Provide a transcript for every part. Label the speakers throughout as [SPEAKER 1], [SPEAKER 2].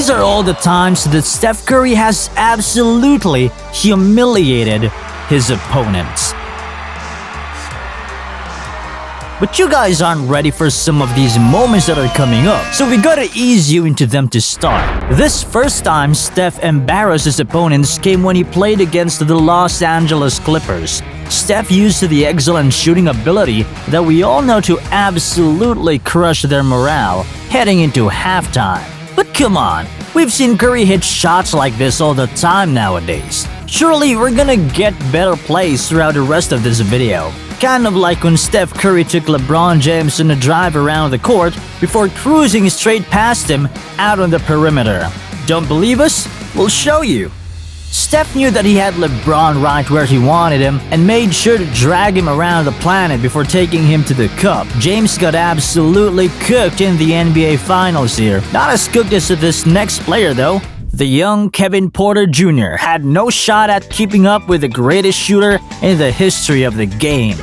[SPEAKER 1] These are all the times that Steph Curry has absolutely humiliated his opponents. But you guys aren't ready for some of these moments that are coming up, so we gotta ease you into them to start. This first time Steph embarrassed his opponents came when he played against the Los Angeles Clippers. Steph used the excellent shooting ability that we all know to absolutely crush their morale heading into halftime. But come on, we've seen Curry hit shots like this all the time nowadays. Surely we're gonna get better plays throughout the rest of this video. Kind of like when Steph Curry took LeBron James on a drive around the court before cruising straight past him out on the perimeter. Don't believe us? We'll show you. Steph knew that he had LeBron right where he wanted him and made sure to drag him around the planet before taking him to the cup. James got absolutely cooked in the NBA Finals here. Not as cooked as this next player though. The young Kevin Porter Jr. had no shot at keeping up with the greatest shooter in the history of the game.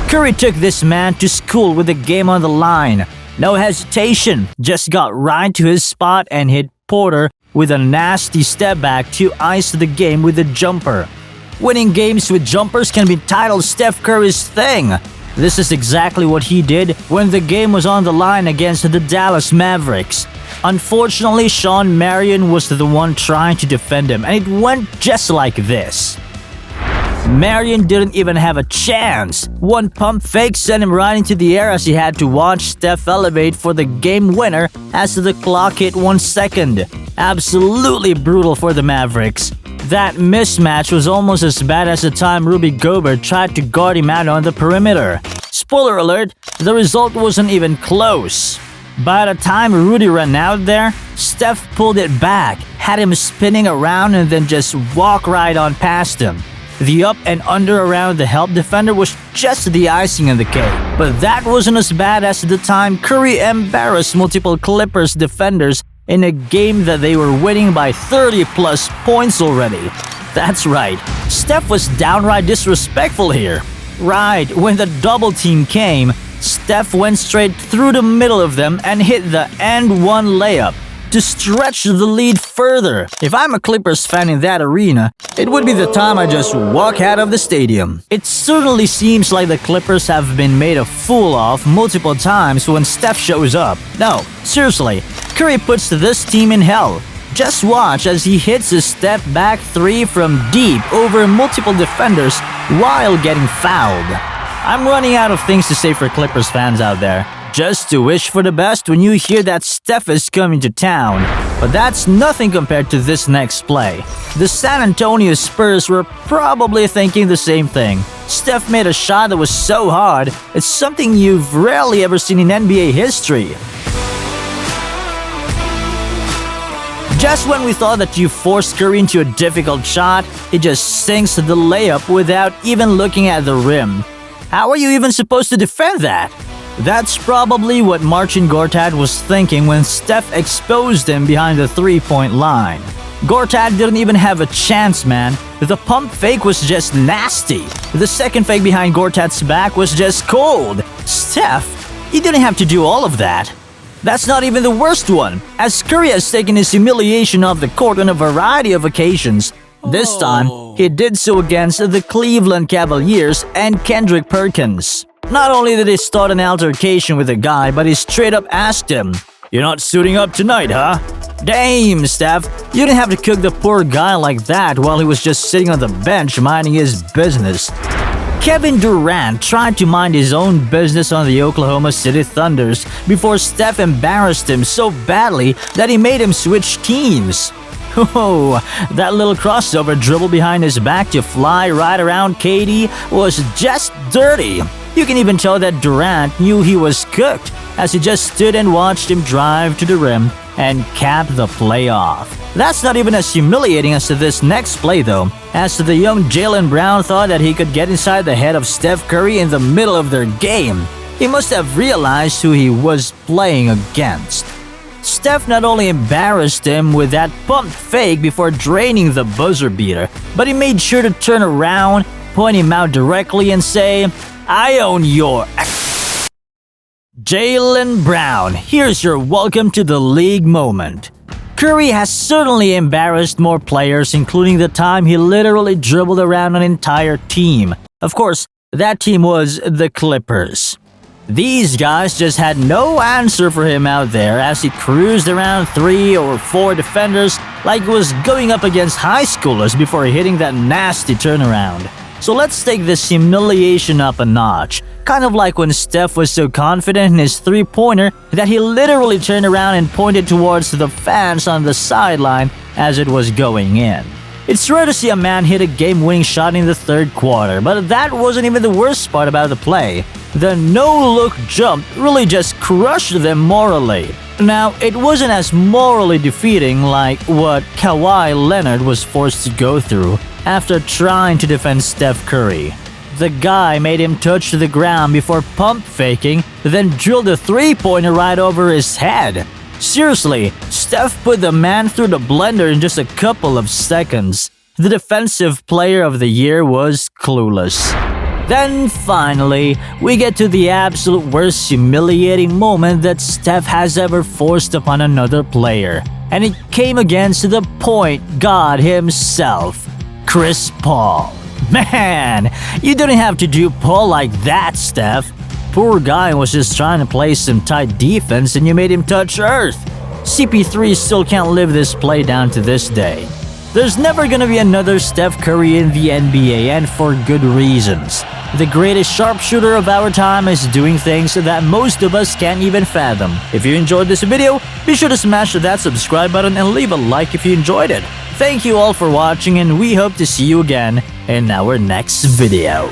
[SPEAKER 1] Curry took this man to school with the game on the line. No hesitation, just got right to his spot and hit Porter with a nasty step back to ice the game with a jumper. Winning games with jumpers can be titled Steph Curry's thing. This is exactly what he did when the game was on the line against the Dallas Mavericks. Unfortunately, Shawn Marion was the one trying to defend him, and it went just like this. Marion didn't even have a chance. One pump fake sent him right into the air as he had to watch Steph elevate for the game winner as the clock hit 1 second. Absolutely brutal for the Mavericks. That mismatch was almost as bad as the time Rudy Gobert tried to guard him out on the perimeter. Spoiler alert, the result wasn't even close. By the time Rudy ran out there, Steph pulled it back, had him spinning around and then just walk right on past him. The up and under around the help defender was just the icing on the cake. But that wasn't as bad as the time Curry embarrassed multiple Clippers defenders in a game that they were winning by 30+ points already. That's right, Steph was downright disrespectful here. Right, when the double team came, Steph went straight through the middle of them and hit the and one layup to stretch the lead further. If I'm a Clippers fan in that arena, it would be the time I just walk out of the stadium. It certainly seems like the Clippers have been made a fool of multiple times when Steph shows up. No, seriously, Curry puts this team in hell. Just watch as he hits a step back three from deep over multiple defenders while getting fouled. I'm running out of things to say for Clippers fans out there. Just to wish for the best when you hear that Steph is coming to town. But that's nothing compared to this next play. The San Antonio Spurs were probably thinking the same thing. Steph made a shot that was so hard, it's something you've rarely ever seen in NBA history. Just when we thought that you forced Curry into a difficult shot, he just sinks the layup without even looking at the rim. How are you even supposed to defend that? That's probably what Marcin Gortat was thinking when Steph exposed him behind the three-point line. Gortat didn't even have a chance, man. The pump fake was just nasty. The second fake behind Gortat's back was just cold. Steph, you didn't have to do all of that. That's not even the worst one, as Curry has taken his humiliation off the court on a variety of occasions. This time, he did so against the Cleveland Cavaliers and Kendrick Perkins. Not only did he start an altercation with the guy, but he straight up asked him, "You're not suiting up tonight, huh?" Damn, Steph, you didn't have to cook the poor guy like that while he was just sitting on the bench minding his business. Kevin Durant tried to mind his own business on the Oklahoma City Thunders before Steph embarrassed him so badly that he made him switch teams. Oh, that little crossover dribble behind his back to fly right around KD was just dirty. You can even tell that Durant knew he was cooked as he just stood and watched him drive to the rim and cap the play off. That's not even as humiliating as this next play though, as the young Jaylen Brown thought that he could get inside the head of Steph Curry in the middle of their game. He must have realized who he was playing against. Steph not only embarrassed him with that pump fake before draining the buzzer beater, but he made sure to turn around, point him out directly and say, "I own your..." Jaylen Brown, here's your welcome to the league moment. Curry has certainly embarrassed more players, including the time he literally dribbled around an entire team. Of course, that team was the Clippers. These guys just had no answer for him out there as he cruised around 3 or 4 defenders like he was going up against high schoolers before hitting that nasty turnaround. So let's take this humiliation up a notch. Kind of like when Steph was so confident in his three-pointer that he literally turned around and pointed towards the fans on the sideline as it was going in. It's rare to see a man hit a game-winning shot in the third quarter, but that wasn't even the worst part about the play. The no-look jump really just crushed them morally. Now, it wasn't as morally defeating like what Kawhi Leonard was forced to go through after trying to defend Steph Curry. The guy made him touch the ground before pump faking, then drilled a three-pointer right over his head. Seriously, Steph put the man through the blender in just a couple of seconds. The defensive player of the year was clueless. Then finally, we get to the absolute worst humiliating moment that Steph has ever forced upon another player. And it came against the point god himself, Chris Paul. Man, you didn't have to do Paul like that, Steph. Poor guy was just trying to play some tight defense and you made him touch earth. CP3 still can't live this play down to this day. There's never gonna be another Steph Curry in the NBA, and for good reasons. The greatest sharpshooter of our time is doing things that most of us can't even fathom. If you enjoyed this video, be sure to smash that subscribe button and leave a like if you enjoyed it. Thank you all for watching, and we hope to see you again in our next video.